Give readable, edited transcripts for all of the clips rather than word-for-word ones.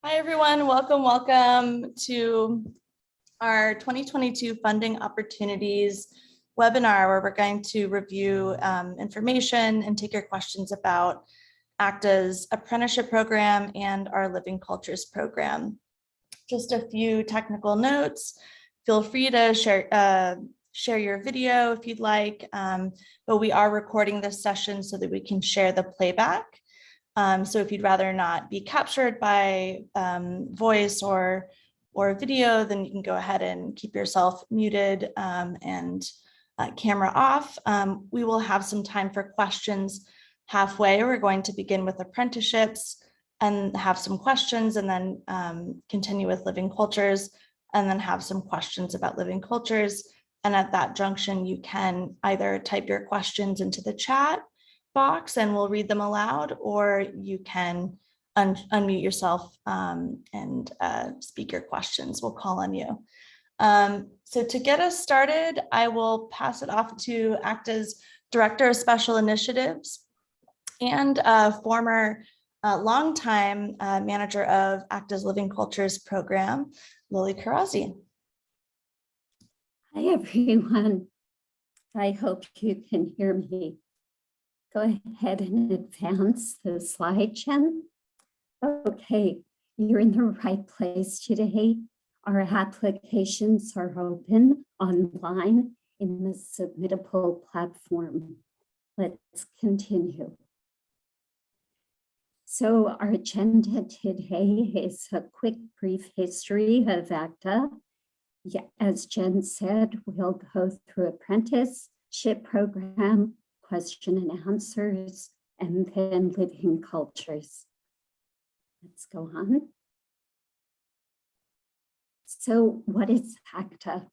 Hi, everyone. Welcome to our 2022 Funding Opportunities webinar, where we're going to review information and take your questions about ACTA's Apprenticeship Program and our Living Cultures Program. Just a few technical notes. Feel free to share your video if you'd like, but we are recording this session so that we can share the playback. So if you'd rather not be captured by voice or video, then you can go ahead and keep yourself muted and camera off. We will have some time for questions halfway. We're going to begin with apprenticeships and have some questions, and then continue with living cultures, and then have some questions about living cultures. And at that junction, you can either type your questions into the chat box and we'll read them aloud, or you can unmute yourself and speak your questions. We'll call on you. So to get us started, I will pass it off to ACTA's Director of Special Initiatives and former longtime manager of ACTA's Living Cultures Program, Lily Karazi. Hi, everyone. I hope you can hear me. Go ahead and advance the slide, Jen. Okay, you're in the right place today. Our applications are open online in the Submittable platform. Let's continue. So our agenda today is a quick, brief history of ACTA. Yeah, as Jen said, we'll go through apprenticeship program, question and answers, and then living cultures. Let's go on. So what is ACTA?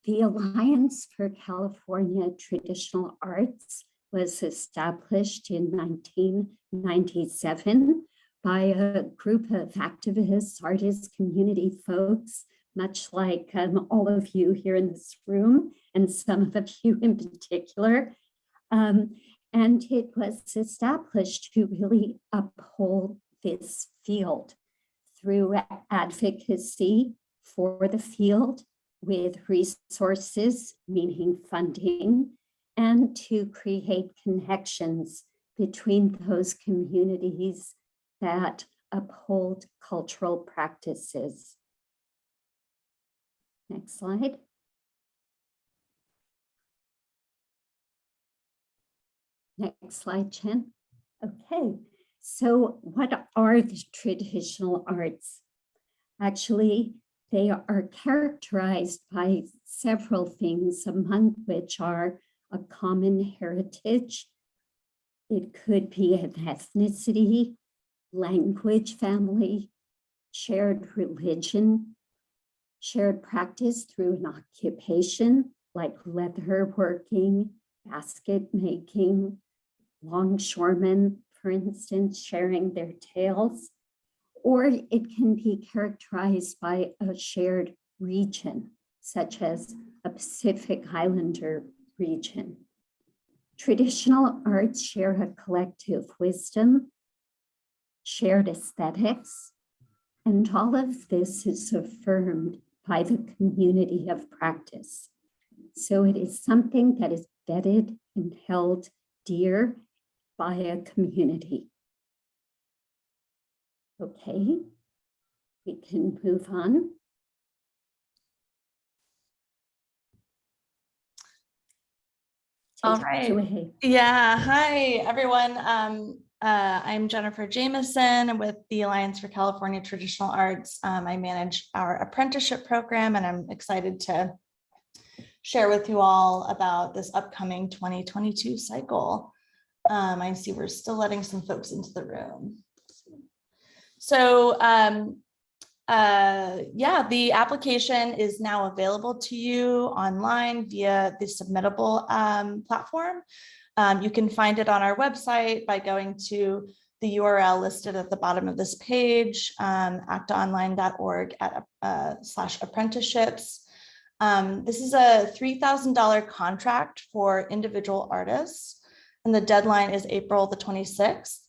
The Alliance for California Traditional Arts was established in 1997 by a group of activists, artists, community folks, much like all of you here in this room, and some of you in particular. And it was established to really uphold this field through advocacy for the field with resources, meaning funding, and to create connections between those communities that uphold cultural practices. Next slide. Next slide, Jen. Okay, so what are the traditional arts? Actually, they are characterized by several things, among which are a common heritage. It could be an ethnicity, language, family, shared religion, shared practice through an occupation like leather working, basket making, longshoremen, for instance, sharing their tales, or it can be characterized by a shared region, such as a Pacific Islander region. Traditional arts share a collective wisdom, shared aesthetics, and all of this is affirmed by the community of practice. So it is something that is vetted and held dear by a community. Okay, we can move on. All right. Yeah. Hi, everyone. I'm Jennifer Jameson with the Alliance for California Traditional Arts. I manage our apprenticeship program, and I'm excited to share with you all about this upcoming 2022 cycle. I see we're still letting some folks into the room. So yeah, the application is now available to you online via the Submittable platform. You can find it on our website by going to the URL listed at the bottom of this page, actaonline.org/apprenticeships. This is a $3,000 contract for individual artists, and the deadline is April the 26th.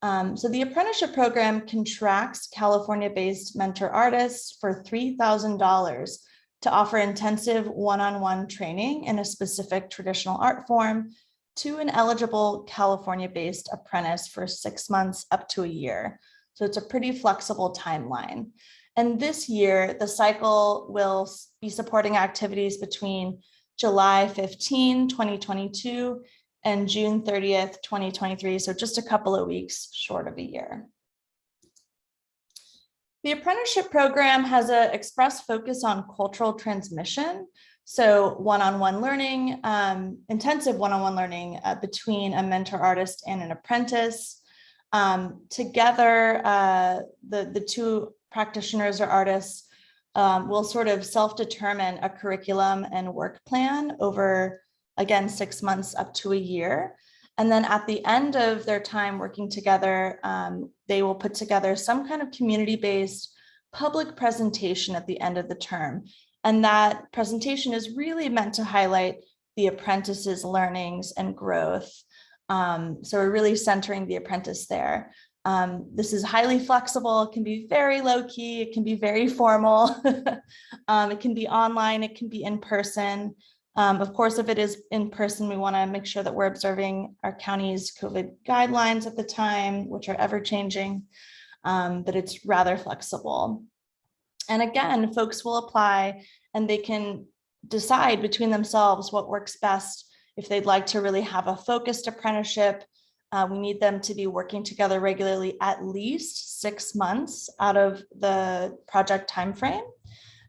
So the apprenticeship program contracts California-based mentor artists for $3,000 to offer intensive one-on-one training in a specific traditional art form to an eligible California-based apprentice for 6 months up to a year. So it's a pretty flexible timeline. And this year, the cycle will be supporting activities between July 15, 2022 and June 30th, 2023. So just a couple of weeks short of a year. The apprenticeship program has an express focus on cultural transmission. So one-on-one learning, intensive one-on-one learning between a mentor artist and an apprentice. Together, the two practitioners or artists will sort of self-determine a curriculum and work plan over, again, 6 months up to a year. And then at the end of their time working together, they will put together some kind of community-based public presentation at the end of the term. And that presentation is really meant to highlight the apprentice's learnings and growth. So we're really centering the apprentice there. This is highly flexible. It can be very low-key. It can be very formal. It can be online. It can be in person. Of course, if it is in person, we want to make sure that we're observing our county's COVID guidelines at the time, which are ever changing, but it's rather flexible. And again, folks will apply and they can decide between themselves what works best. If they'd like to really have a focused apprenticeship, we need them to be working together regularly at least 6 months out of the project timeframe.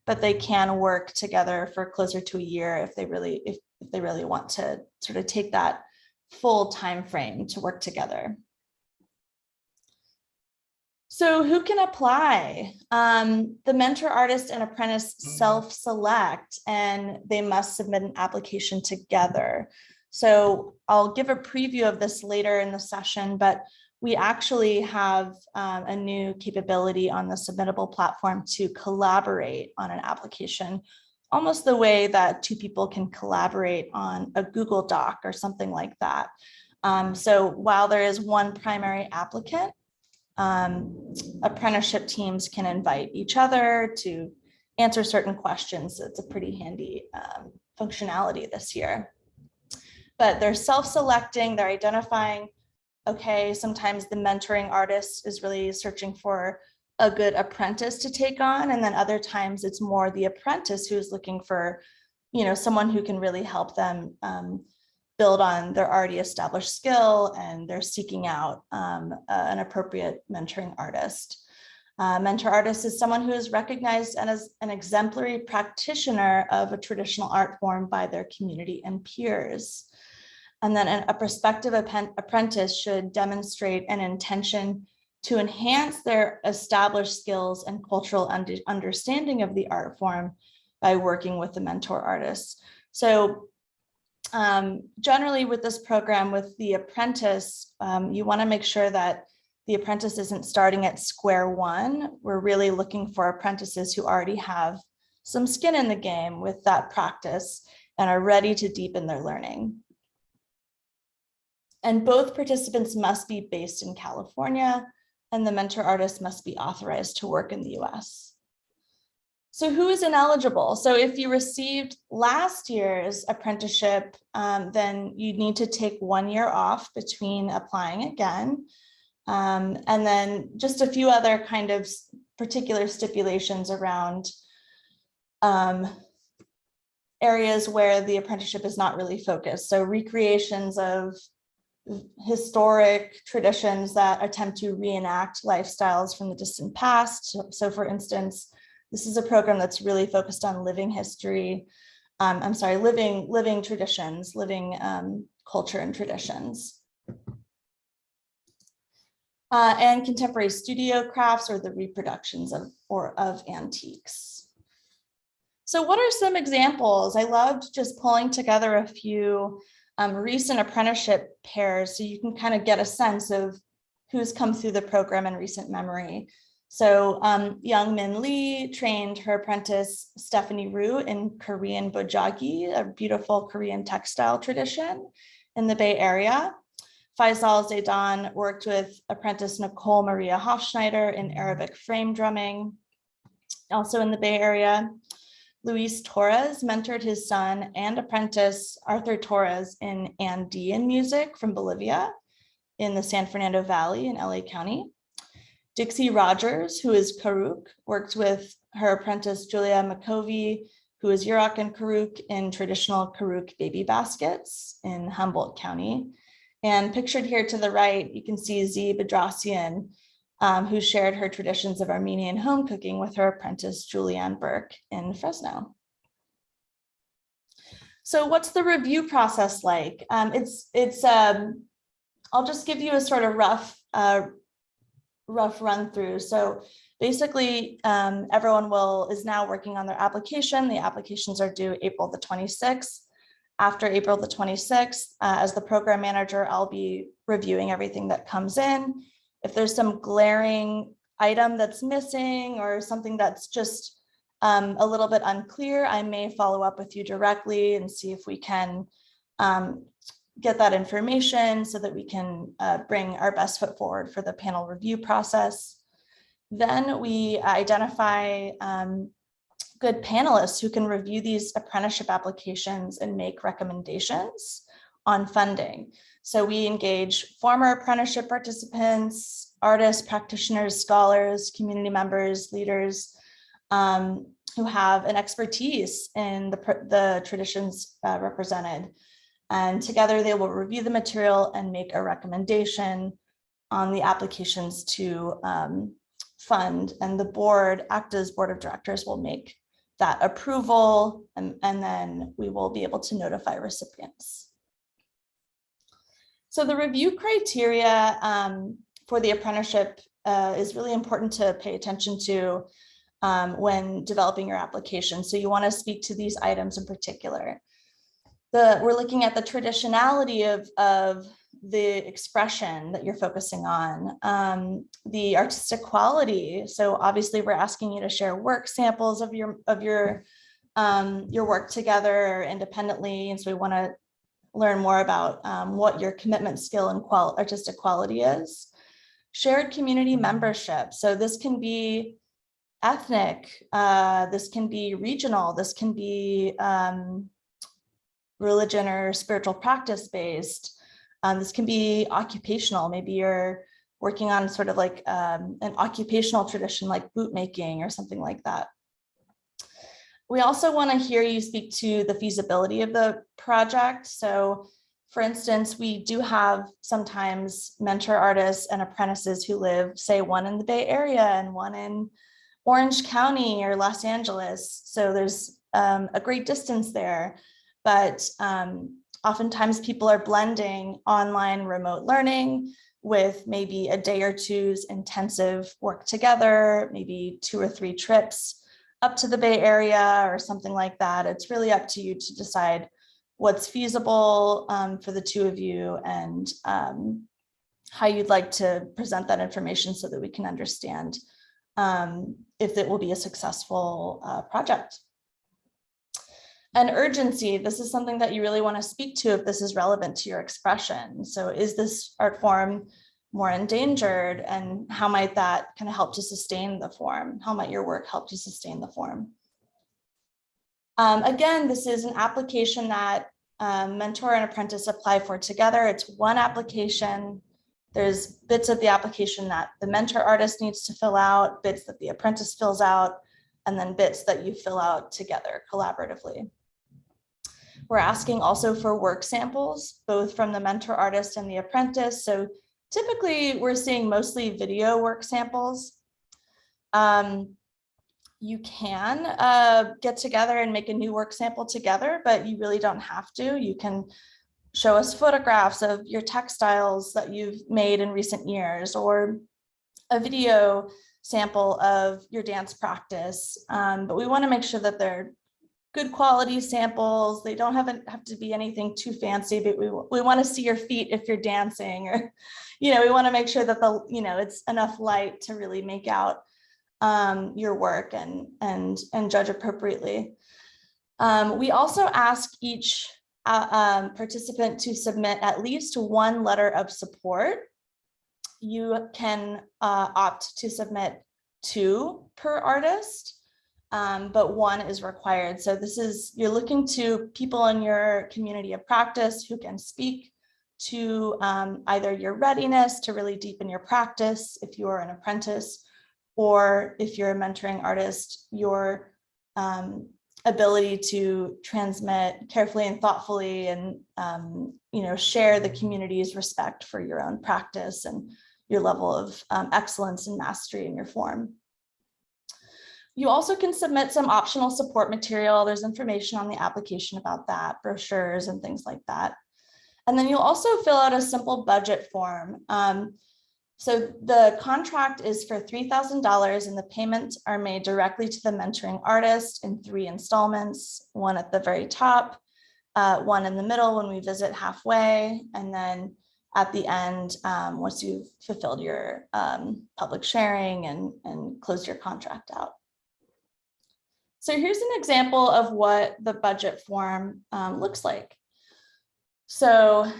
But they can work together for closer to a year if they really want to sort of take that full time frame to work together. So who can apply? The mentor artist and apprentice self-select, and they must submit an application together. So I'll give a preview of this later in the session, but we actually have a new capability on the Submittable platform to collaborate on an application, almost the way that two people can collaborate on a Google Doc or something like that. So while there is one primary applicant, apprenticeship teams can invite each other to answer certain questions. It's a pretty handy functionality this year. But they're self-selecting, they're identifying, okay, sometimes the mentoring artist is really searching for a good apprentice to take on. And then other times it's more the apprentice who's looking for, someone who can really help them build on their already established skill, and they're seeking out an appropriate mentoring artist. Mentor artist is someone who is recognized as an exemplary practitioner of a traditional art form by their community and peers. And then a prospective apprentice should demonstrate an intention to enhance their established skills and cultural understanding of the art form by working with the mentor artist. So generally with this program, with the apprentice, you want to make sure that the apprentice isn't starting at square one. We're really looking for apprentices who already have some skin in the game with that practice and are ready to deepen their learning. And both participants must be based in California, and the mentor artist must be authorized to work in the US. So who is ineligible? So if you received last year's apprenticeship, then you need to take 1 year off between applying again. And then just a few other kind of particular stipulations around areas where the apprenticeship is not really focused. So recreations of historic traditions that attempt to reenact lifestyles from the distant past. So for instance, this is a program that's really focused on living history. Living traditions, living culture and traditions. And contemporary studio crafts or the reproductions of antiques. So what are some examples? I loved just pulling together a few recent apprenticeship pairs so you can kind of get a sense of who's come through the program in recent memory. So Young Min Lee trained her apprentice Stephanie Rue in Korean bojagi, a beautiful Korean textile tradition in the Bay Area. Faisal Zaidan worked with apprentice Nicole Maria Hofschneider in Arabic frame drumming. Also in the Bay Area, Luis Torres mentored his son and apprentice Arthur Torres in Andean music from Bolivia in the San Fernando Valley in LA County. Dixie Rogers, who is Karuk, worked with her apprentice Julia McCovey, who is Yurok and Karuk in traditional Karuk baby baskets in Humboldt County. And pictured here to the right, you can see Z Bedrassian, who shared her traditions of Armenian home cooking with her apprentice Julianne Burke in Fresno. So what's the review process like? I'll just give you a sort of rough run through. So basically, everyone is now working on their application. The applications are due April the 26th. After April the 26th, as the program manager, I'll be reviewing everything that comes in. If there's some glaring item that's missing or something that's just a little bit unclear, I may follow up with you directly and see if we can get that information so that we can bring our best foot forward for the panel review process. Then we identify good panelists who can review these apprenticeship applications and make recommendations on funding. So we engage former apprenticeship participants, artists, practitioners, scholars, community members, leaders who have an expertise in the traditions represented. And together they will review the material and make a recommendation on the applications to fund. And the board, ACTA's board of directors, will make that approval, and then we will be able to notify recipients. So the review criteria for the apprenticeship is really important to pay attention to when developing your application. So you want to speak to these items in particular. We're looking at the traditionality of the expression that you're focusing on, the artistic quality. So obviously we're asking you to share work samples of your work together or independently. And so we want to learn more about what your commitment, skill, and artistic quality is. Shared community membership. So this can be ethnic, this can be regional, this can be religion or spiritual practice based. This can be occupational. Maybe you're working on sort of like an occupational tradition like boot making or something like that. We also want to hear you speak to the feasibility of the project. So for instance, we do have sometimes mentor artists and apprentices who live, say, one in the Bay Area and one in Orange County or Los Angeles. So there's a great distance there. But oftentimes people are blending online remote learning with maybe a day or two's intensive work together, maybe 2 or 3 trips up to the Bay Area or something like that. It's really up to you to decide what's feasible for the two of you and how you'd like to present that information so that we can understand if it will be a successful project. And urgency, this is something that you really want to speak to if this is relevant to your expression. So is this art form more endangered, and how might that kind of help to sustain the form? How might your work help to sustain the form? Again, this is an application that mentor and apprentice apply for together. It's one application. There's bits of the application that the mentor artist needs to fill out, bits that the apprentice fills out, and then bits that you fill out together collaboratively. We're asking also for work samples, both from the mentor artist and the apprentice. So typically we're seeing mostly video work samples. You can get together and make a new work sample together, but you really don't have to. You can show us photographs of your textiles that you've made in recent years, or a video sample of your dance practice. But we want to make sure that they're good quality samples. They don't have to be anything too fancy, but we want to see your feet if you're dancing, or, we want to make sure that it's enough light to really make out your work and judge appropriately. We also ask each participant to submit at least one letter of support. You can opt to submit 2 per artist, but 1 is required. So this is, you're looking to people in your community of practice who can speak to either your readiness to really deepen your practice if you are an apprentice, or if you're a mentoring artist, your ability to transmit carefully and thoughtfully and share the community's respect for your own practice and your level of excellence and mastery in your form. You also can submit some optional support material. There's information on the application about that, brochures and things like that. And then you'll also fill out a simple budget form. So the contract is for $3,000 and the payments are made directly to the mentoring artist in 3 installments, 1 at the very top, 1 in the middle when we visit halfway, and then at the end, once you've fulfilled your public sharing and closed your contract out. So here's an example of what the budget form looks like. So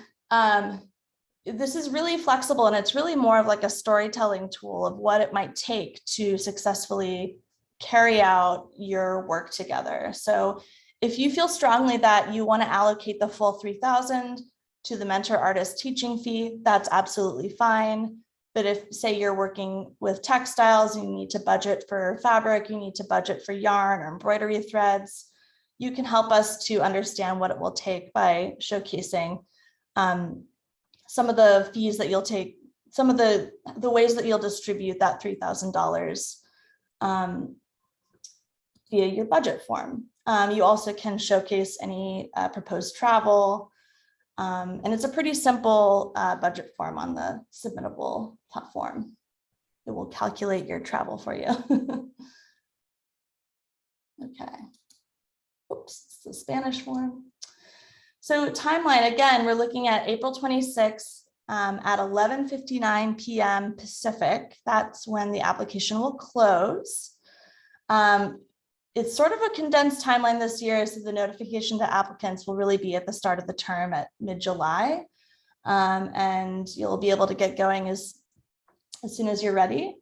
this is really flexible, and it's really more of like a storytelling tool of what it might take to successfully carry out your work together. So if you feel strongly that you want to allocate the full $3,000 to the mentor artist teaching fee, that's absolutely fine. But if, say, you're working with textiles, you need to budget for fabric, you need to budget for yarn or embroidery threads, you can help us to understand what it will take by showcasing some of the fees that you'll take, some of the ways that you'll distribute that $3,000 via your budget form. You also can showcase any proposed travel, and it's a pretty simple budget form on the Submittable platform. It will calculate your travel for you. Okay. Oops, it's the Spanish form. So timeline, again, we're looking at April 26th at 11:59 p.m. Pacific. That's when the application will close. It's sort of a condensed timeline this year, so the notification to applicants will really be at the start of the term at mid-July. And you'll be able to get going as soon as you're ready.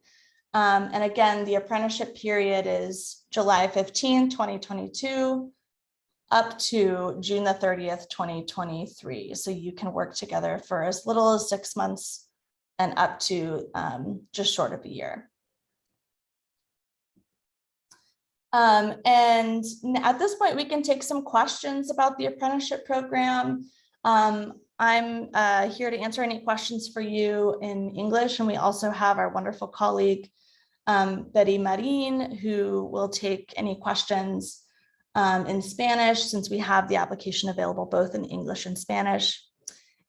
And again, the apprenticeship period is July 15, 2022, up to June the 30th, 2023. So you can work together for as little as 6 months and up to just short of a year. And at this point, we can take some questions about the apprenticeship program. I'm here to answer any questions for you in English, and we also have our wonderful colleague, Betty Marin, who will take any questions in Spanish, since we have the application available both in English and Spanish.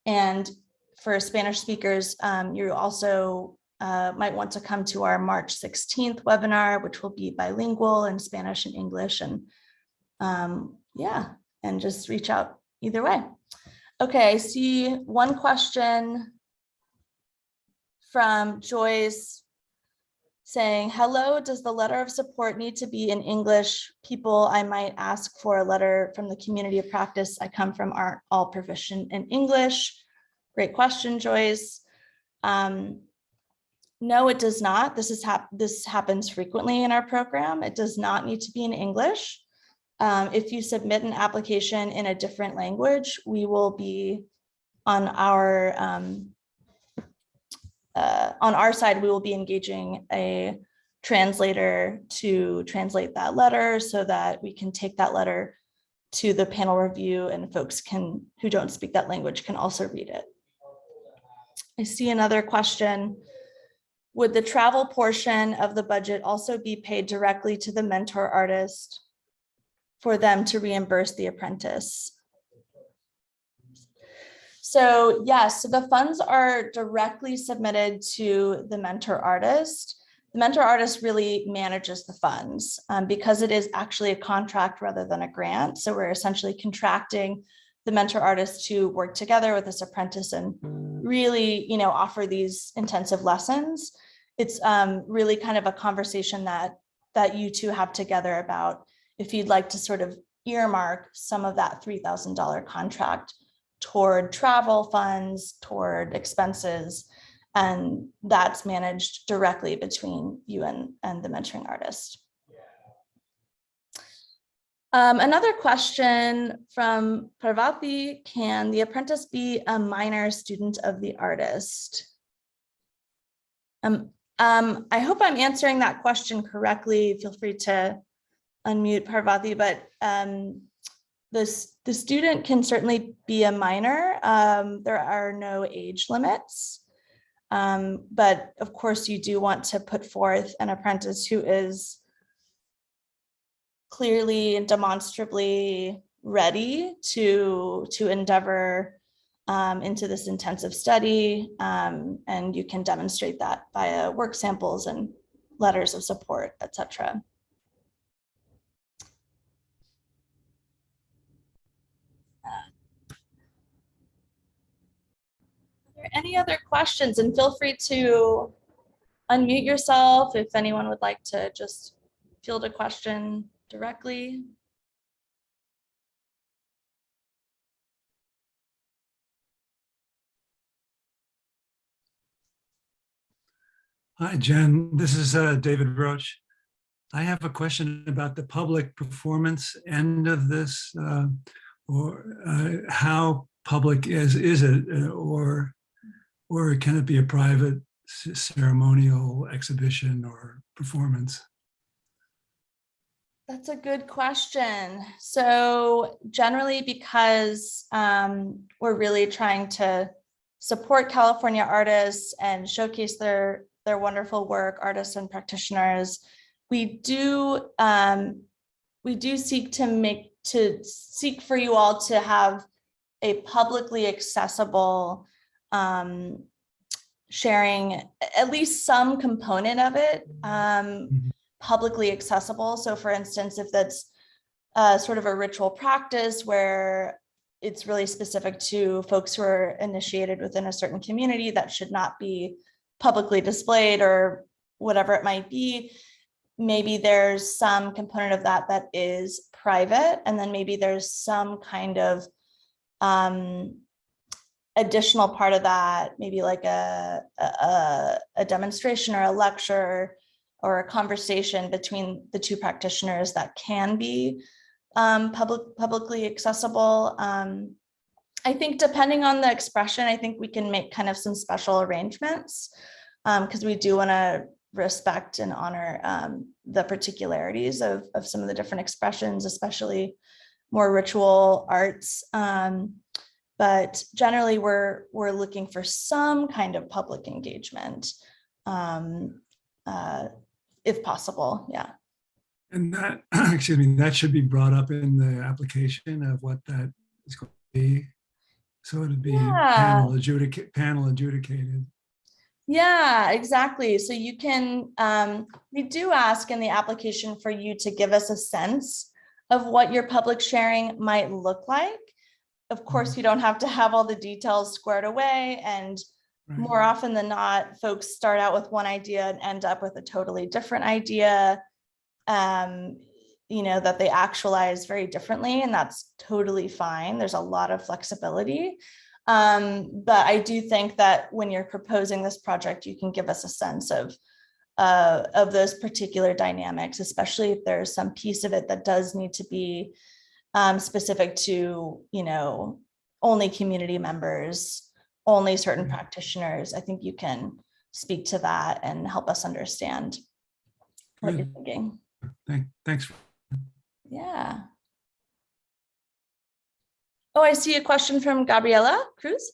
And for Spanish speakers, you also might want to come to our March 16th webinar, which will be bilingual in Spanish and English. And yeah, and just reach out either way. Okay, I see one question from Joyce saying, hello, does the letter of support need to be in English? People I might ask for a letter from the community of practice I come from aren't all proficient in English. Great question, Joyce. No, it does not. This happens frequently in our program. It does not need to be in English. If you submit an application in a different language, we will be on our side, we will be engaging a translator to translate that letter so that we can take that letter to the panel review and folks who don't speak that language can also read it. I see another question. Would the travel portion of the budget also be paid directly to the mentor artist for them to reimburse the apprentice? So yes, so the funds are directly submitted to the mentor artist. The mentor artist really manages the funds because it is actually a contract rather than a grant. So we're essentially contracting the mentor artist to work together with this apprentice and really, offer these intensive lessons. It's really kind of a conversation that you two have together about if you'd like to sort of, earmark some of that $3,000 contract toward travel funds, toward expenses, and that's managed directly between you and the mentoring artist. Another question from Parvati: can the apprentice be a minor student of the artist? I hope I'm answering that question correctly. Feel free to unmute, Parvati, but the student can certainly be a minor. There are no age limits, but of course you do want to put forth an apprentice who is clearly and demonstrably ready to endeavor into this intensive study, and you can demonstrate that via work samples and letters of support, etc. Are there any other questions? And feel free to unmute yourself if anyone would like to just field a question directly. Hi, Jen. This is David Roach. I have a question about the public performance end of this, or how public is it, or can it be a private ceremonial exhibition or performance? That's a good question. So generally, because we're really trying to support California artists and showcase their wonderful work, artists and practitioners, we do seek for you all to have a publicly accessible sharing, at least some component of it publicly accessible. So for instance, if that's sort of a ritual practice where it's really specific to folks who are initiated within a certain community, that should not be publicly displayed or whatever it might be. Maybe there's some component of that that is private, and then maybe there's some kind of additional part of that, maybe like a demonstration or a lecture or a conversation between the two practitioners that can be publicly accessible. I think depending on the expression, I think we can make kind of some special arrangements because we do want to respect and honor the particularities of some of the different expressions, especially more ritual arts. But generally, we're looking for some kind of public engagement, if possible. Yeah. And that, excuse me, that should be brought up in the application of what that is going to be. So it'd be panel adjudicated. Yeah, exactly. So you can, we do ask in the application for you to give us a sense of what your public sharing might look like. Of course, you don't have to have all the details squared away, and more often than not, folks start out with one idea and end up with a totally different idea, that they actualize very differently, and that's totally fine. There's a lot of flexibility. But I do think that when you're proposing this project, you can give us a sense of those particular dynamics, especially if there's some piece of it that does need to be specific to, only community members, only certain practitioners. I think you can speak to that and help us understand what you're thinking. Thanks. Yeah. Oh, I see a question from Gabriela Cruz.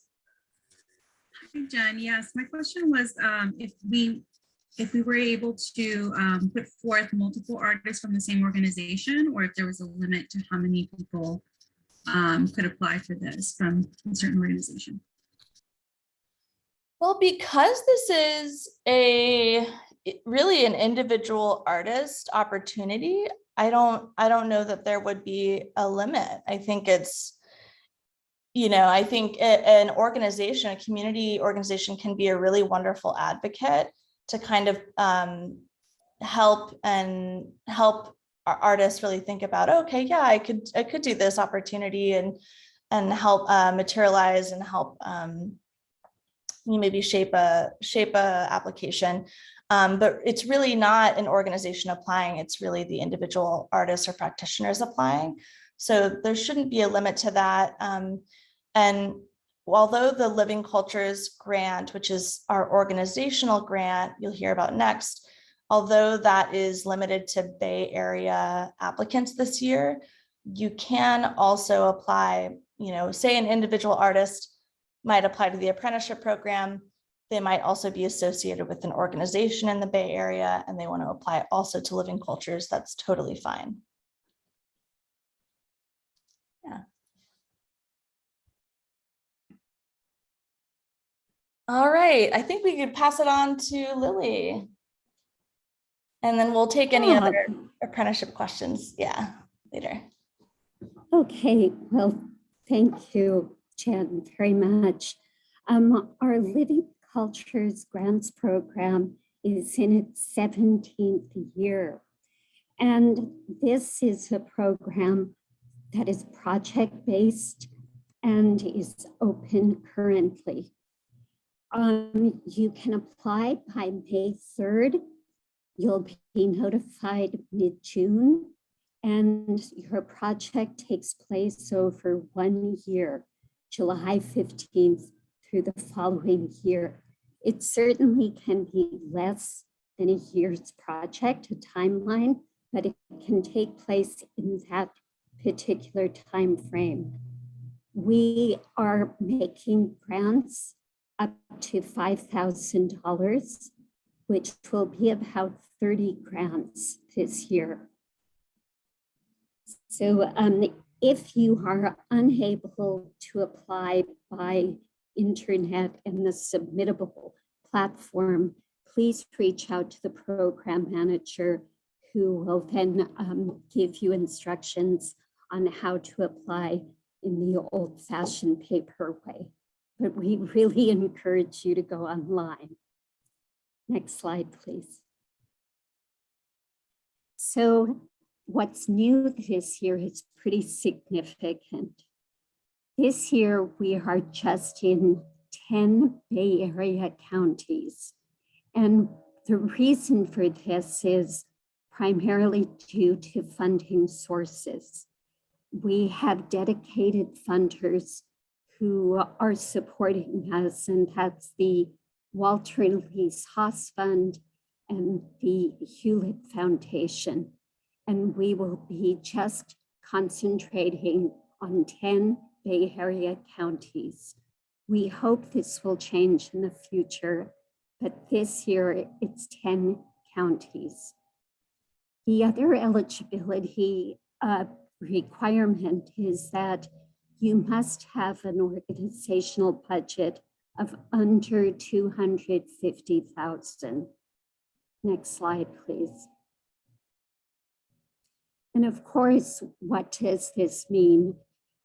Hi, Jen. Yes, my question was if we were able to put forth multiple artists from the same organization, or if there was a limit to how many people could apply for this from a certain organization. Well, because this is really an individual artist opportunity, I don't know that there would be a limit. I think it's, I think an organization, a community organization, can be a really wonderful advocate to kind of help our artists really think about, okay, yeah, I could do this opportunity and help materialize and help maybe shape a application. But it's really not an organization applying, it's really the individual artists or practitioners applying. So there shouldn't be a limit to that. And although the Living Cultures grant, which is our organizational grant you'll hear about next, although that is limited to Bay Area applicants this year, you can also apply, say an individual artist might apply to the apprenticeship program. They might also be associated with an organization in the Bay Area and they want to apply also to Living Cultures. That's totally fine. Yeah. All right, I think we could pass it on to Lily. And then we'll take any other apprenticeship questions, later. Okay, well, thank you, Jen, very much. Our Living Cultures Grants Program is in its 17th year. And this is a program that is project-based and is open currently. You can apply by May 3rd. You'll be notified mid-June, and your project takes place over 1 year, July 15th through the following year. It certainly can be less than a year's project, a timeline, but it can take place in that particular time frame. We are making grants up to $5,000, which will be about 30 grants this year. So if you are unable to apply by internet and the Submittable platform, please reach out to the program manager who will then give you instructions on how to apply in the old-fashioned paper way. But we really encourage you to go online. Next slide, please. So what's new this year is pretty significant. This year, we are just in 10 Bay Area counties. And the reason for this is primarily due to funding sources. We have dedicated funders who are supporting us, and that's the Walter and Lise Haas Fund and the Hewlett Foundation. And we will be just concentrating on 10 Bay Area counties. We hope this will change in the future, but this year it's 10 counties. The other eligibility requirement is that you must have an organizational budget of under 250,000. Next slide, please. And of course, what does this mean?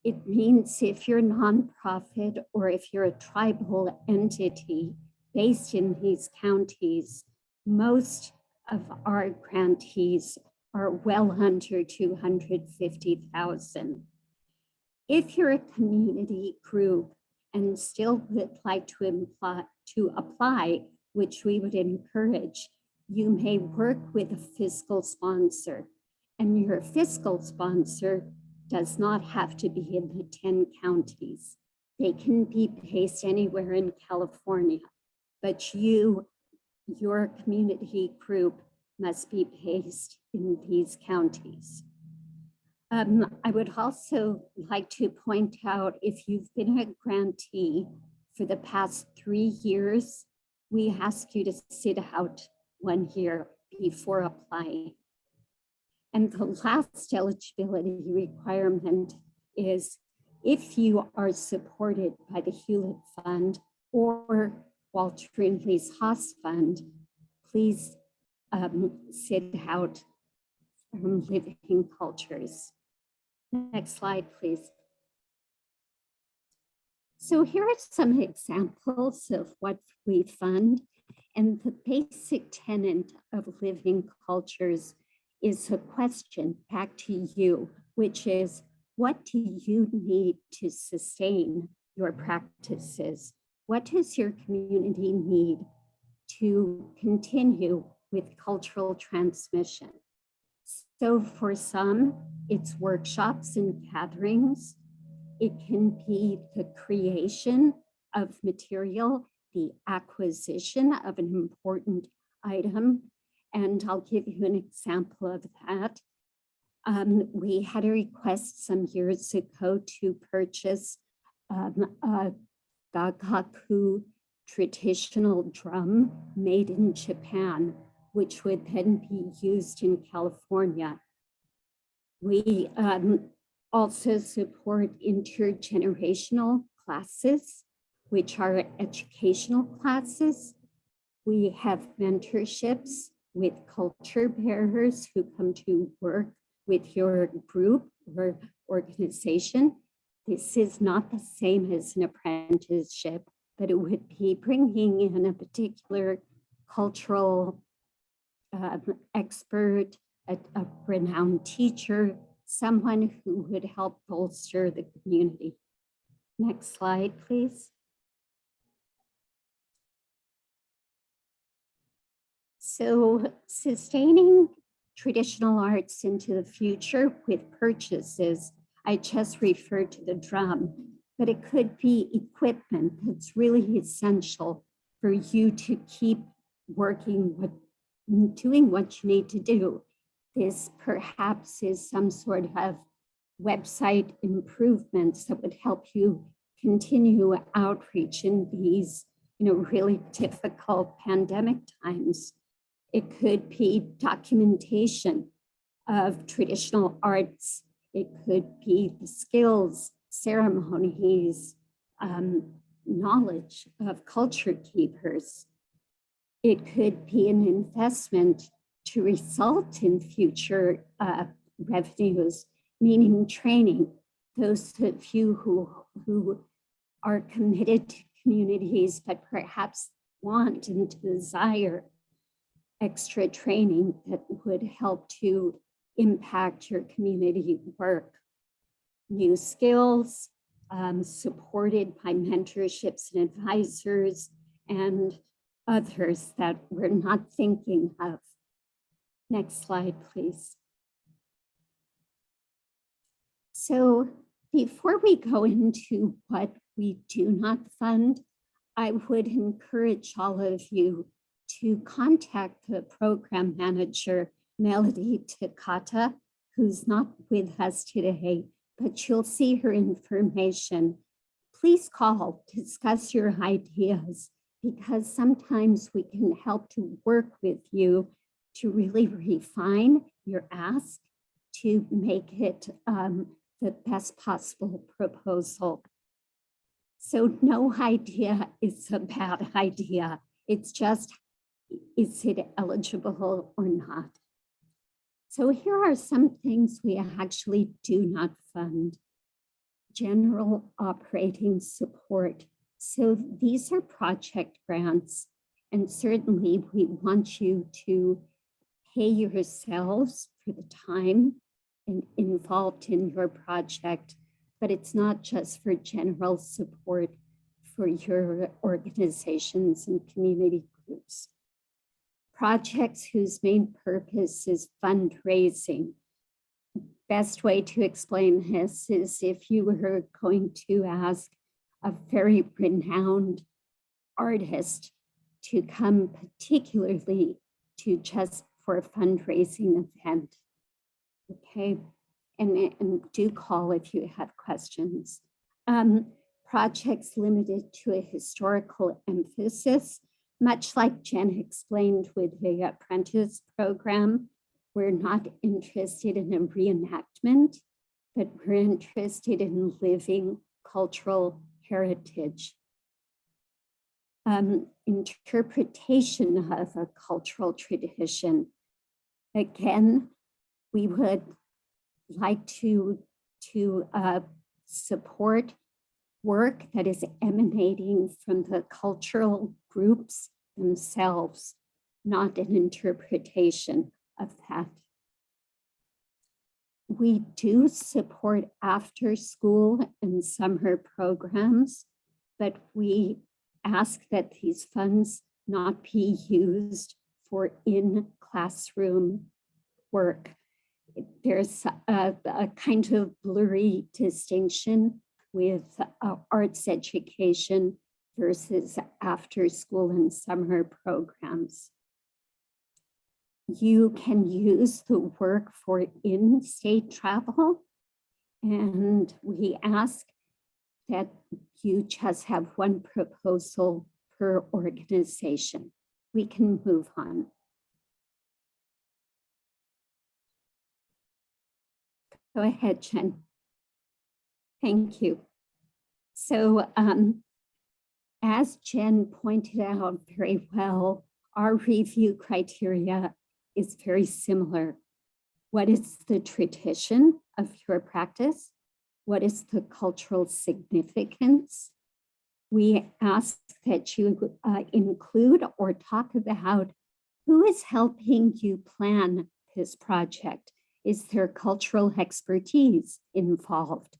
It means if you're a nonprofit or if you're a tribal entity based in these counties, most of our grantees are well under 250,000. If you're a community group and still would like to apply, which we would encourage, you may work with a fiscal sponsor, and your fiscal sponsor does not have to be in the 10 counties. They can be based anywhere in California, but your community group must be based in these counties. I would also like to point out, if you've been a grantee for the past 3 years, we ask you to sit out 1 year before applying. And the last eligibility requirement is if you are supported by the Hewlett Fund or Walter and Lise Haas Fund, please sit out from Living Cultures. Next slide, please. So here are some examples of what we fund. And the basic tenet of Living Cultures is a question back to you, which is, what do you need to sustain your practices? What does your community need to continue with cultural transmission? So for some, it's workshops and gatherings. It can be the creation of material, the acquisition of an important item. And I'll give you an example of that. We had a request some years ago to purchase a gagaku traditional drum made in Japan, which would then be used in California. We also support intergenerational classes, which are educational classes. We have mentorships with culture bearers who come to work with your group or organization. This is not the same as an apprenticeship, but it would be bringing in a particular cultural expert, a renowned teacher, someone who would help bolster the community. Next slide, please. So sustaining traditional arts into the future with purchases, I just referred to the drum, but it could be equipment that's really essential for you to keep working, doing what you need to do. This perhaps is some sort of website improvements that would help you continue outreach in these, really difficult pandemic times. It could be documentation of traditional arts. It could be the skills, ceremonies, knowledge of culture keepers. It could be an investment to result in future revenues, meaning training those of you who are committed to communities, but perhaps want and desire extra training that would help to impact your community work. New skills, supported by mentorships and advisors and others that we're not thinking of. Next slide, please. So before we go into what we do not fund, I would encourage all of you to contact the program manager, Melody Takata, who's not with us today, but you'll see her information. Please call, discuss your ideas, because sometimes we can help to work with you to really refine your ask to make it the best possible proposal. So no idea is a bad idea. It's just, is it eligible or not? So here are some things we actually do not fund. General operating support. So these are project grants, and certainly we want you to pay yourselves for the time involved in your project, but it's not just for general support for your organizations and community groups. Projects whose main purpose is fundraising. Best way to explain this is if you were going to ask a very renowned artist to come particularly to just for a fundraising event. Okay, and do call if you have questions. Projects limited to a historical emphasis, much like Jen explained with the Apprentice program. We're not interested in a reenactment, but we're interested in living cultural heritage. Interpretation of a cultural tradition. Again, we would like to support work that is emanating from the cultural groups themselves, not an interpretation of that. We do support after school and summer programs, but we ask that these funds not be used for in-classroom work. There's a kind of blurry distinction with arts education versus after school and summer programs. You can use the work for in-state travel, and we ask that you just have one proposal per organization. We can move on. Go ahead, Jen. Thank you. So as Jen pointed out very well, our review criteria is very similar. What is the tradition of your practice? What is the cultural significance? We ask that you include or talk about who is helping you plan this project. Is there cultural expertise involved?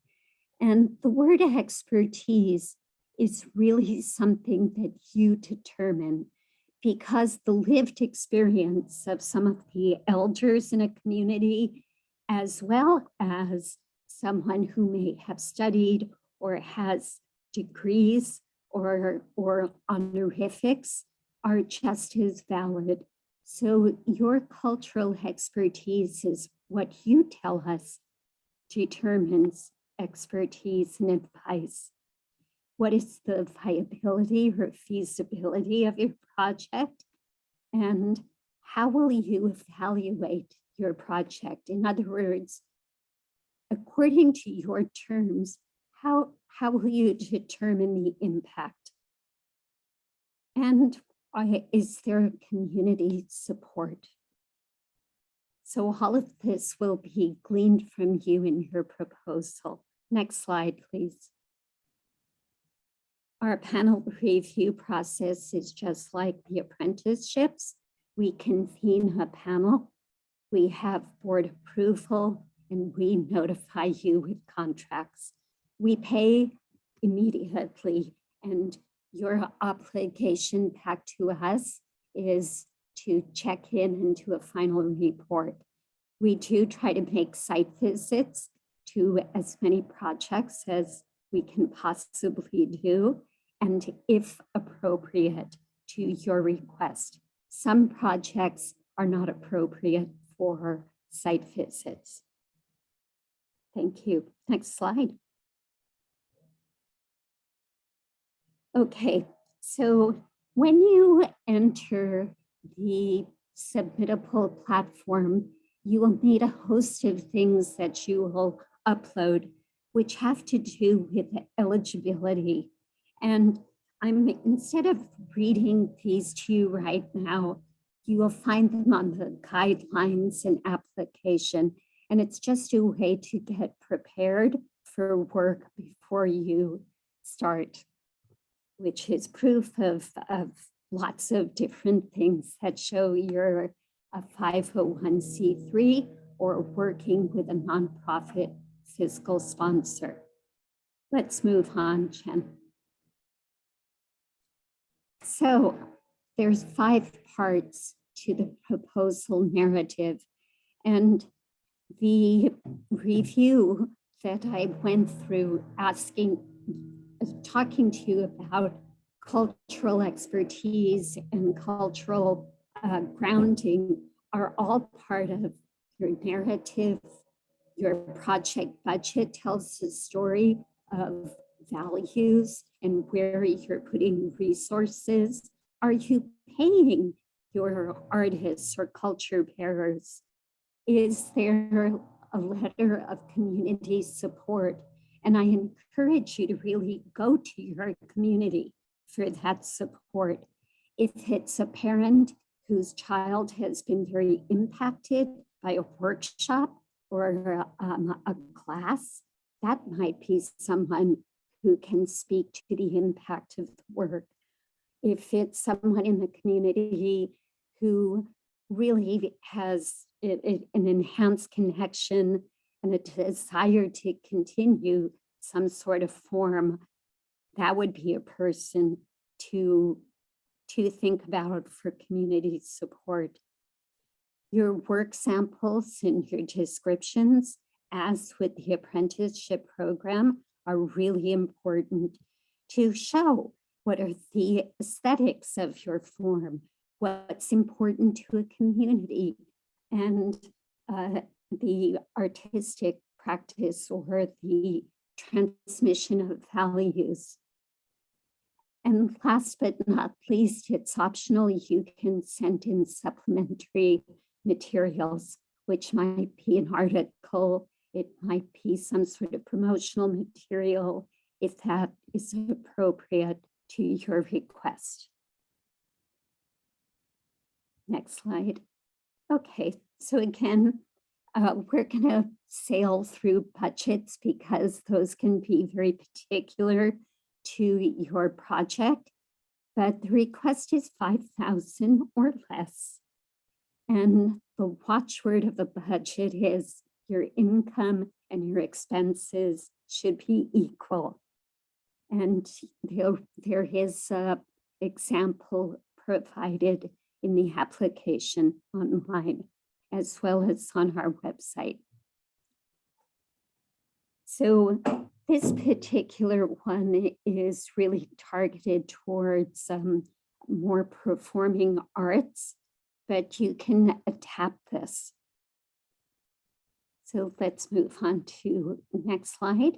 And the word expertise is really something that you determine, because the lived experience of some of the elders in a community, as well as someone who may have studied or has degrees or honorifics, are just as valid. So your cultural expertise is what you tell us determines expertise and advice. What is the viability or feasibility of your project? And how will you evaluate your project? In other words, according to your terms, how will you determine the impact? And is there community support? So all of this will be gleaned from you in your proposal. Next slide, please. Our panel review process is just like the apprenticeships. We convene a panel, we have board approval, and we notify you with contracts. We pay immediately, and your obligation back to us is to check in and do a final report. We do try to make site visits to as many projects as we can possibly do, and if appropriate, to your request. Some projects are not appropriate for site visits. Thank you. Next slide. Okay, so when you enter the Submittable platform, you will need a host of things that you will upload, which have to do with eligibility. And instead of reading these to you right now, you will find them on the guidelines and application. And it's just a way to get prepared for work before you start, which is proof of lots of different things that show you're a 501c3 or working with a nonprofit fiscal sponsor. Let's move on, Jen. So there's 5 parts to the proposal narrative, and the review that I went through talking to you about cultural expertise and cultural grounding are all part of your narrative. Your project budget tells the story of values and where you're putting resources. Are you paying your artists or culture bearers? Is there a letter of community support? And I encourage you to really go to your community for that support. If it's a parent whose child has been very impacted by a workshop or a class, that might be someone who can speak to the impact of the work. If it's someone in the community who really has an enhanced connection and a desire to continue some sort of form, that would be a person to think about for community support. Your work samples and your descriptions, as with the apprenticeship program, are really important to show what are the aesthetics of your form, what's important to a community, and the artistic practice or the transmission of values. And last but not least, it's optional. You can send in supplementary materials, which might be an article, it might be some sort of promotional material, if that is appropriate to your request. Next slide. Okay, so again, we're going to sail through budgets because those can be very particular to your project, but the request is 5,000 or less. And the watchword of the budget is your income and your expenses should be equal. And there is an example provided in the application online, as well as on our website. So this particular one is really targeted towards more performing arts, but you can adapt this. So let's move on to the next slide,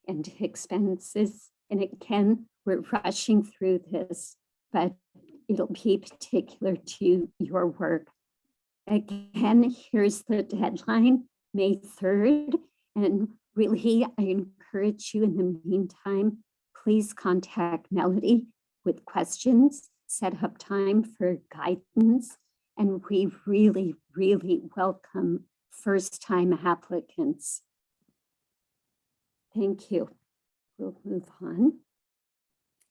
and expenses. And again, we're rushing through this, but it'll be particular to your work. Again, here's the deadline, May 3rd. And really, I encourage you in the meantime, please contact Melody with questions, set up time for guidance. And we really, really welcome first-time applicants. Thank you. We'll move on.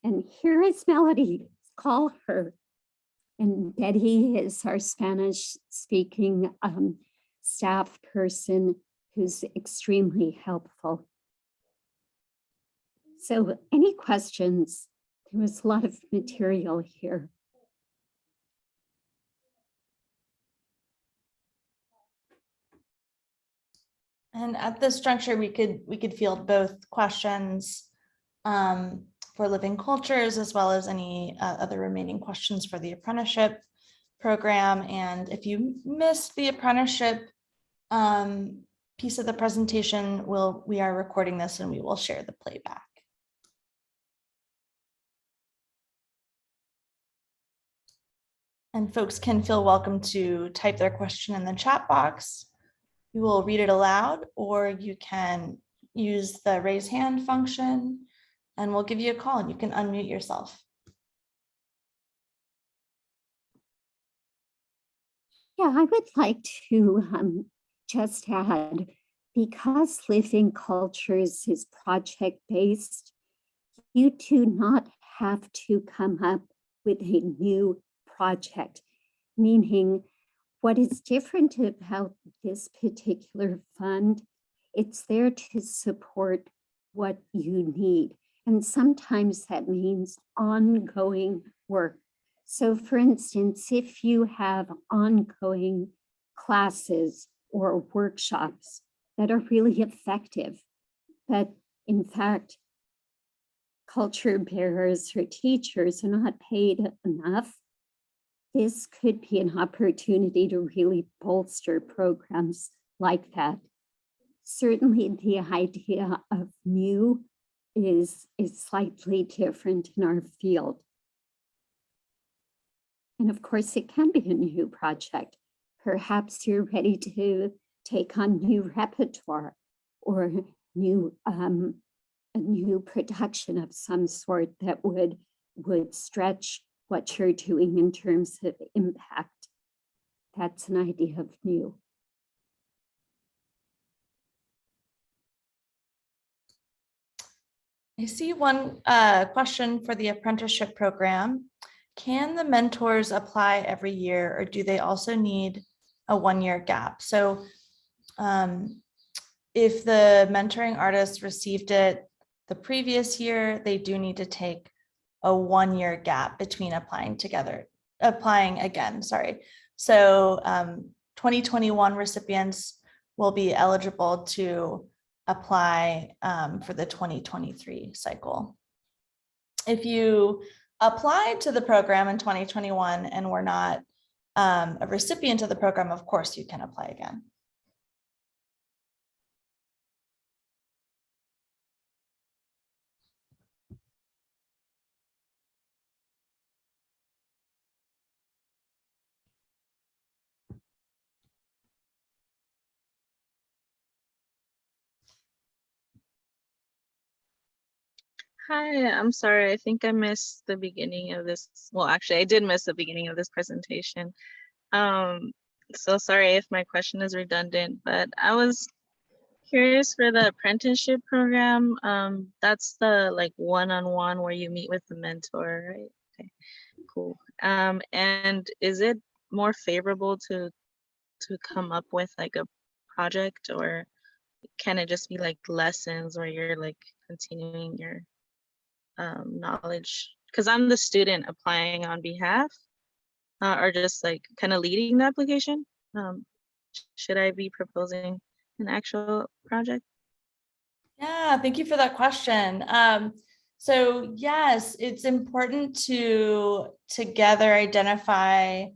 And here is Melody. Call her. And Betty is our Spanish-speaking staff person who's extremely helpful. So any questions? There was a lot of material here. And at this juncture, we could field both questions for living cultures, as well as any other remaining questions for the apprenticeship program. And if you missed the apprenticeship piece of the presentation, we are recording this and we will share the playback. And folks can feel welcome to type their question in the chat box. You will read it aloud, or you can use the raise hand function and we'll give you a call and you can unmute yourself. Yeah, I would like to just add, because Living Cultures is project-based, you do not have to come up with a new project, meaning what is different about this particular fund, it's there to support what you need. And sometimes that means ongoing work. So for instance, if you have ongoing classes or workshops that are really effective, but in fact, culture bearers or teachers are not paid enough, this could be an opportunity to really bolster programs like that. Certainly the idea of new is slightly different in our field. And of course, it can be a new project. Perhaps you're ready to take on new repertoire or a new production of some sort that would stretch what you're doing in terms of impact. That's an idea of new. I see one question for the apprenticeship program. Can the mentors apply every year, or do they also need a one-year gap? So if the mentoring artist received it the previous year, they do need to take a 1-year gap between applying again, sorry. So 2021 recipients will be eligible to apply for the 2023 cycle. If you applied to the program in 2021 and were not a recipient of the program, of course you can apply again. Hi, I'm sorry. I think I missed the beginning of this. Well, actually, I did miss the beginning of this presentation. So sorry if my question is redundant, but I was curious for the apprenticeship program. That's the like one-on-one where you meet with the mentor, right? Okay, cool. And is it more favorable to come up with like a project, or can it just be like lessons where you're like continuing your knowledge? Because I'm the student applying on behalf, or just like kind of leading the application. Should I be proposing an actual project? Yeah, thank you for that question. So yes, it's important to together identify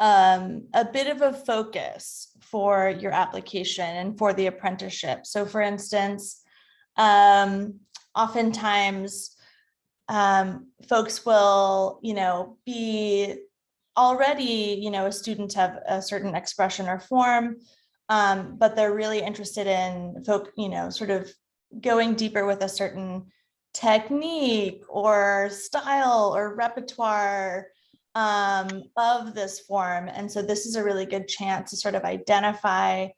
a bit of a focus for your application and for the apprenticeship. So for instance, oftentimes folks will, be already, a student have a certain expression or form, but they're really interested in sort of going deeper with a certain technique or style or repertoire of this form. And so this is a really good chance to sort of identify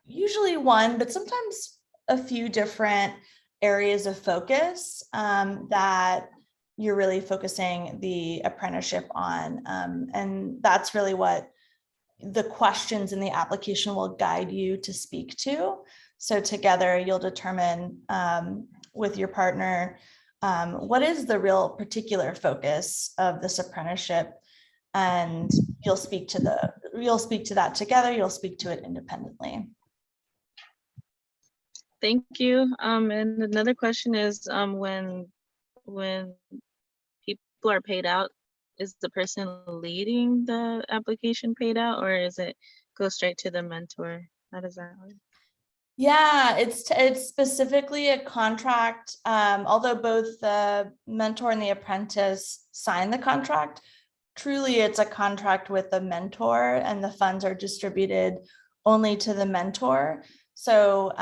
usually one, but sometimes a few different areas of focus that you're really focusing the apprenticeship on. And that's really what the questions in the application will guide you to speak to. So together you'll determine with your partner, what is the real particular focus of this apprenticeship? And you'll speak to that together, you'll speak to it independently. Thank you. And another question is, when people are paid out, is the person leading the application paid out, or is it go straight to the mentor? How does that work? Yeah, it's specifically a contract. Although both the mentor and the apprentice sign the contract, truly it's a contract with the mentor, and the funds are distributed only to the mentor. So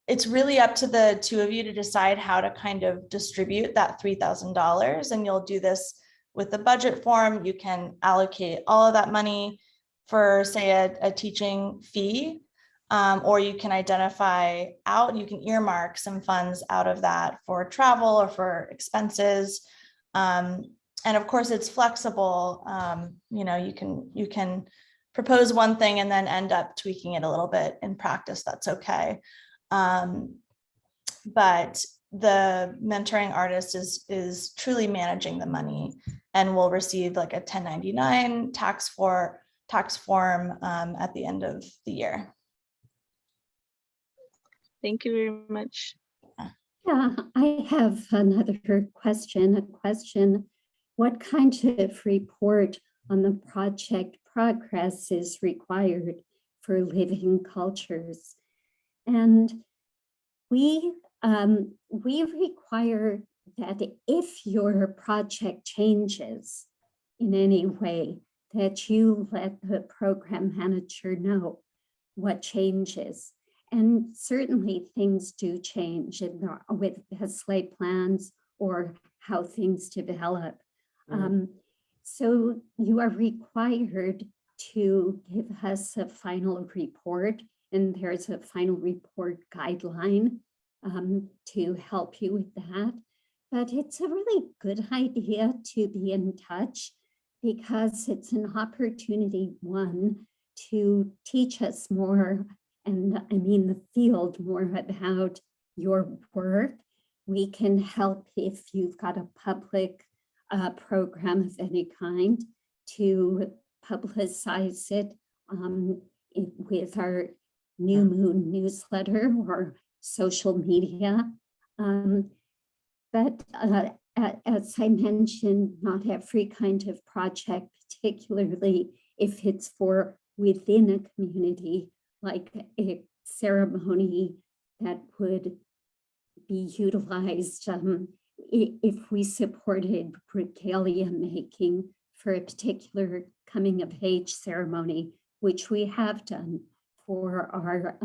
it's really up to the two of you to decide how to kind of distribute that $3,000. And you'll do this with the budget form. You can allocate all of that money for, say, a teaching fee, or you can you can earmark some funds out of that for travel or for expenses. And of course, it's flexible. You can propose one thing and then end up tweaking it a little bit in practice. That's okay. But the mentoring artist is truly managing the money and will receive like a 1099 tax form at the end of the year. Thank you very much. Yeah, I have another question. What kind of report on the project progress is required for living cultures? And we require that if your project changes in any way, that you let the program manager know what changes. And certainly things do change with best laid plans or how things develop. So you are required to give us a final report, and there's a final report guideline to help you with that. But it's a really good idea to be in touch, because it's an opportunity, one, to teach us more and I mean the field, more about your work. We can help if you've got a public program of any kind to publicize it with our New Moon newsletter or social media. But as I mentioned, not every kind of project, particularly if it's for within a community, like a ceremony that would be utilized if we supported regalia making for a particular coming of age ceremony, which we have done for our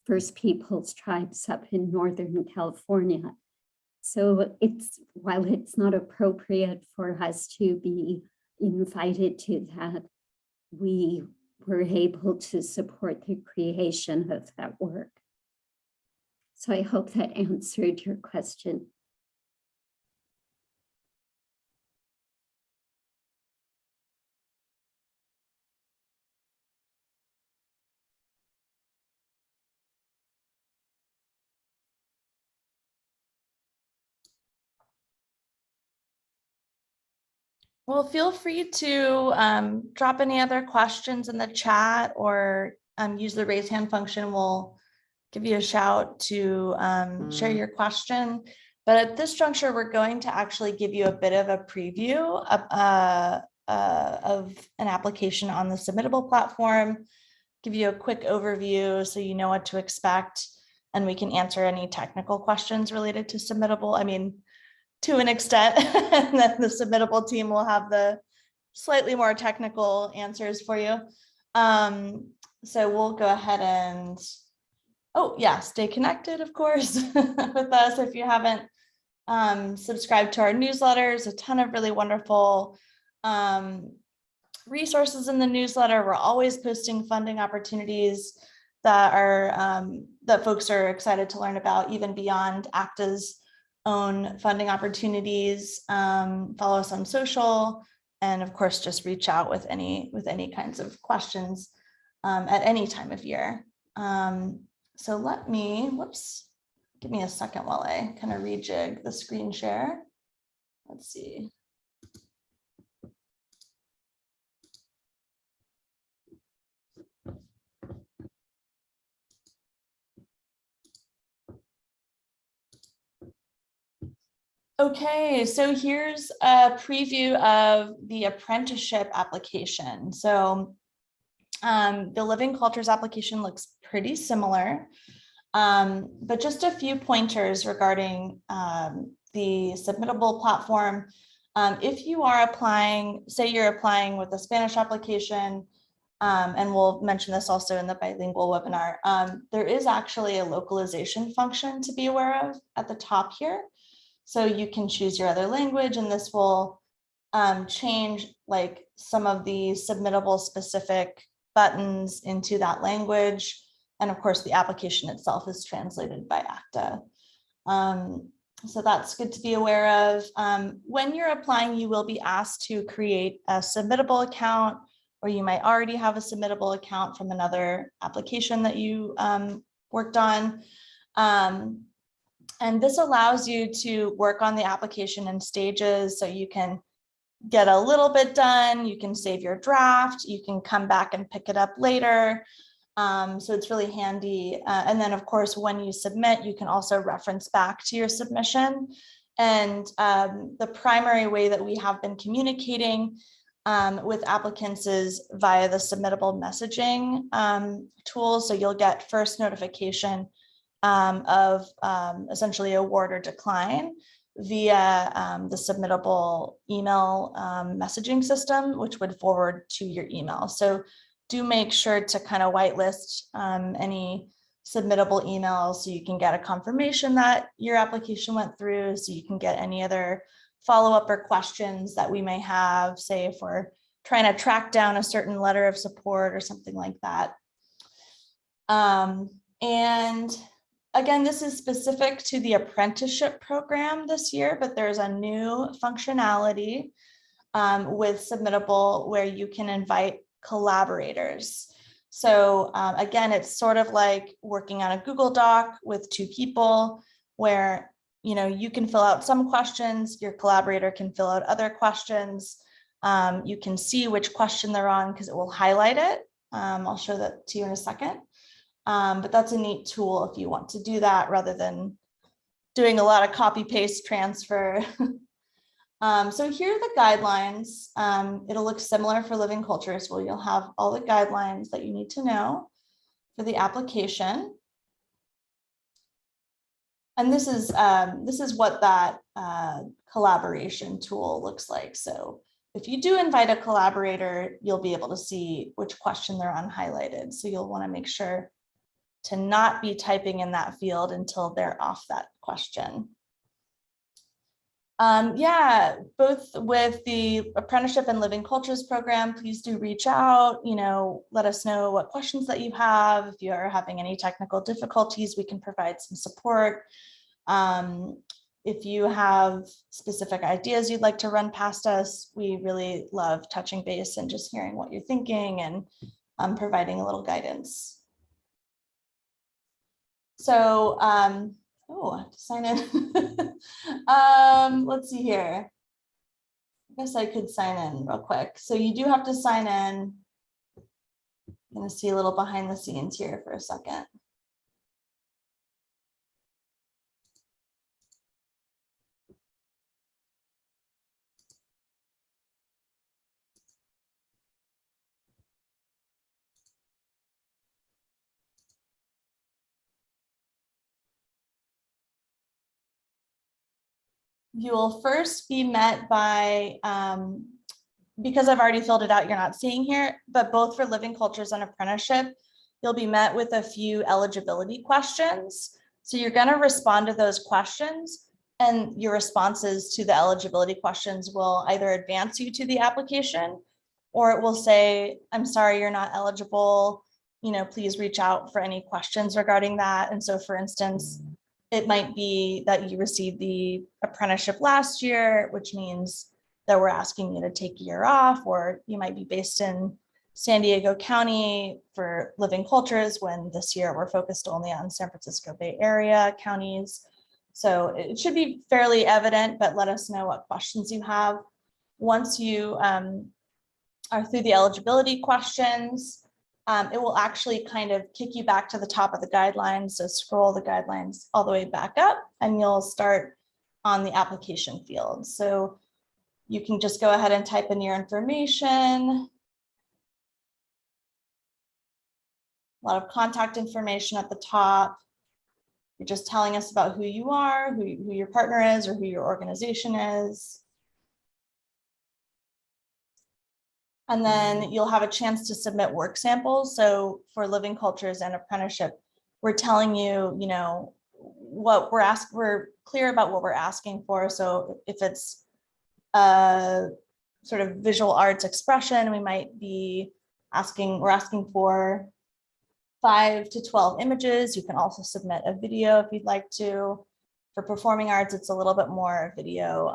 First Peoples tribes up in Northern California. So while it's not appropriate for us to be invited to that, we were able to support the creation of that work. So I hope that answered your question. Well, feel free to drop any other questions in the chat or use the raise hand function. We'll give you a shout to share your question. But at this juncture, we're going to actually give you a bit of a preview of an application on the Submittable platform, give you a quick overview so you know what to expect, and we can answer any technical questions related to Submittable. I mean, to an extent, and then the Submittable team will have the slightly more technical answers for you. So we'll go ahead and, oh yeah, stay connected, of course, with us. If you haven't subscribed to our newsletters, a ton of really wonderful resources in the newsletter. We're always posting funding opportunities that are that folks are excited to learn about, even beyond ACTA's own funding opportunities. Follow us on social, and of course, just reach out with any kinds of questions at any time of year. So let me, give me a second while I kind of rejig the screen share. Let's see. Okay, so here's a preview of the apprenticeship application. So the Living Cultures application looks pretty similar, but just a few pointers regarding the Submittable platform. If you are applying, say you're applying with a Spanish application, and we'll mention this also in the bilingual webinar, there is actually a localization function to be aware of at the top here. So you can choose your other language, and this will change like some of the Submittable specific buttons into that language. And of course, the application itself is translated by ACTA. So that's good to be aware of. When you're applying, you will be asked to create a Submittable account, or you might already have a Submittable account from another application that you worked on. And this allows you to work on the application in stages, so you can get a little bit done, you can save your draft, you can come back and pick it up later. So it's really handy. And then of course, when you submit, you can also reference back to your submission. And the primary way that we have been communicating with applicants is via the Submittable messaging tool. So you'll get first notification of essentially award or decline via the Submittable email messaging system, which would forward to your email. So do make sure to kind of whitelist any Submittable emails so you can get a confirmation that your application went through, so you can get any other follow-up or questions that we may have, say if we're trying to track down a certain letter of support or something like that. And again, this is specific to the apprenticeship program this year, but there's a new functionality with Submittable where you can invite collaborators. So again, it's sort of like working on a Google Doc with two people where, you know, you can fill out some questions, your collaborator can fill out other questions. You can see which question they're on because it will highlight it. I'll show that to you in a second. But that's a neat tool if you want to do that rather than doing a lot of copy paste transfer. So here are the guidelines. It'll look similar for living cultures where you'll have all the guidelines that you need to know for the application. And this is what that collaboration tool looks like. So if you do invite a collaborator, you'll be able to see which question they're on highlighted. So you'll want to make sure to not be typing in that field until they're off that question. Yeah, both with the Apprenticeship and Living Cultures program, please do reach out, you know, let us know what questions that you have. If you are having any technical difficulties, we can provide some support. If you have specific ideas you'd like to run past us, we really love touching base and just hearing what you're thinking and providing a little guidance. So, oh, I have to sign in. Let's see here. I guess I could sign in real quick. So you do have to sign in. I'm going to see a little behind the scenes here for a second. You will first be met by, because I've already filled it out, you're not seeing here, but both for Living Cultures and Apprenticeship, you'll be met with a few eligibility questions. So you're going to respond to those questions, and your responses to the eligibility questions will either advance you to the application, or it will say, I'm sorry, you're not eligible. You know, please reach out for any questions regarding that. And so, for instance, it might be that you received the apprenticeship last year, which means that we're asking you to take a year off, or you might be based in San Diego County for Living Cultures when this year we're focused only on San Francisco Bay Area counties. So it should be fairly evident, but let us know what questions you have. Once you are through the eligibility questions, it will actually kind of kick you back to the top of the guidelines. So scroll the guidelines all the way back up and you'll start on the application field. So you can just go ahead and type in your information. A lot of contact information at the top. You're just telling us about who you are, who your partner is, or who your organization is. And then you'll have a chance to submit work samples. So for Living Cultures and Apprenticeship, we're telling you, you know, what we're asking, we're clear about what we're asking for. So if it's a sort of visual arts expression, we might be asking, we're asking for 5 to 12 images. You can also submit a video if you'd like to. For performing arts, it's a little bit more video,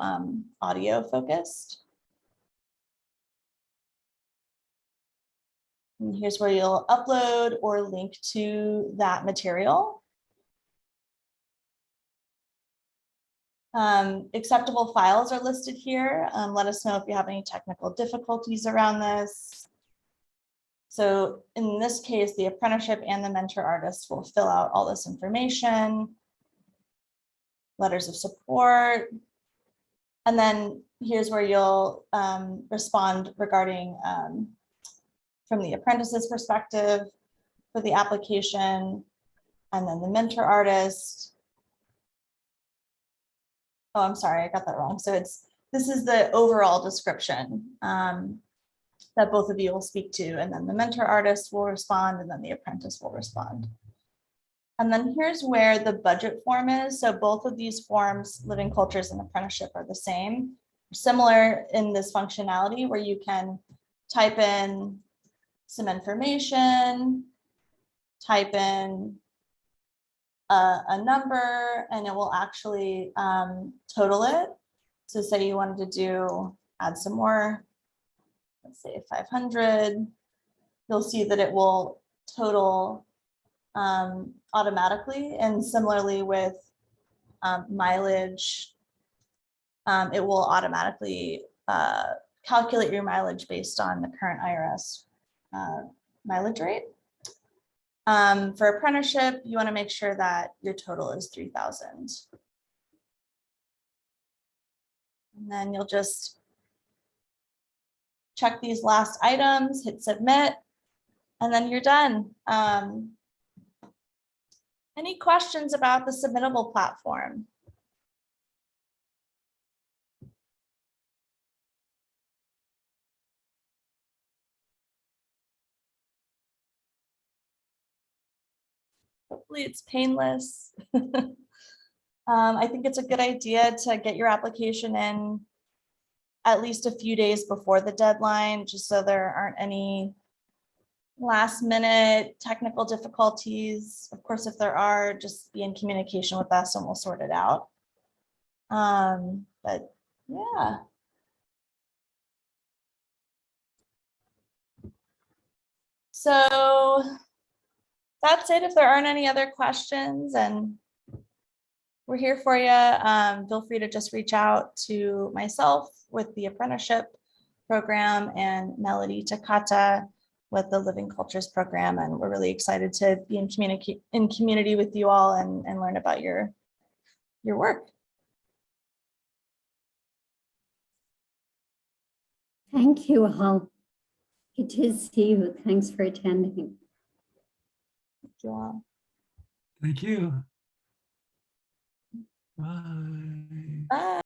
audio focused. And here's where you'll upload or link to that material. Acceptable files are listed here. Let us know if you have any technical difficulties around this. So in this case, the apprenticeship and the mentor artist will fill out all this information, letters of support. And then here's where you'll respond regarding from the apprentice's perspective for the application, and then the mentor artist. Oh, I'm sorry, I got that wrong. So this is the overall description that both of you will speak to, and then the mentor artist will respond, and then the apprentice will respond. And then here's where the budget form is. So both of these forms, Living Cultures and Apprenticeship, are the same, similar in this functionality where you can type in some information, type in a number, and it will actually total it. So say you wanted to add some more, let's say 500, you'll see that it will total automatically, and similarly with mileage, it will automatically calculate your mileage based on the current IRS mileage rate. For apprenticeship, you want to make sure that your total is 3,000. And then you'll just check these last items, hit submit, and then you're done. Any questions about the Submittable platform? Hopefully it's painless. I think it's a good idea to get your application in at least a few days before the deadline, just so there aren't any last minute technical difficulties. Of course, if there are, just be in communication with us and we'll sort it out. But yeah. So that's it. If there aren't any other questions, and we're here for you, feel free to just reach out to myself with the Apprenticeship Program and Melody Takata with the Living Cultures Program. And we're really excited to be in community with you all and learn about your work. Thank you all. Good to see you. Thanks for attending. Thank you all. Thank you. Bye. Bye.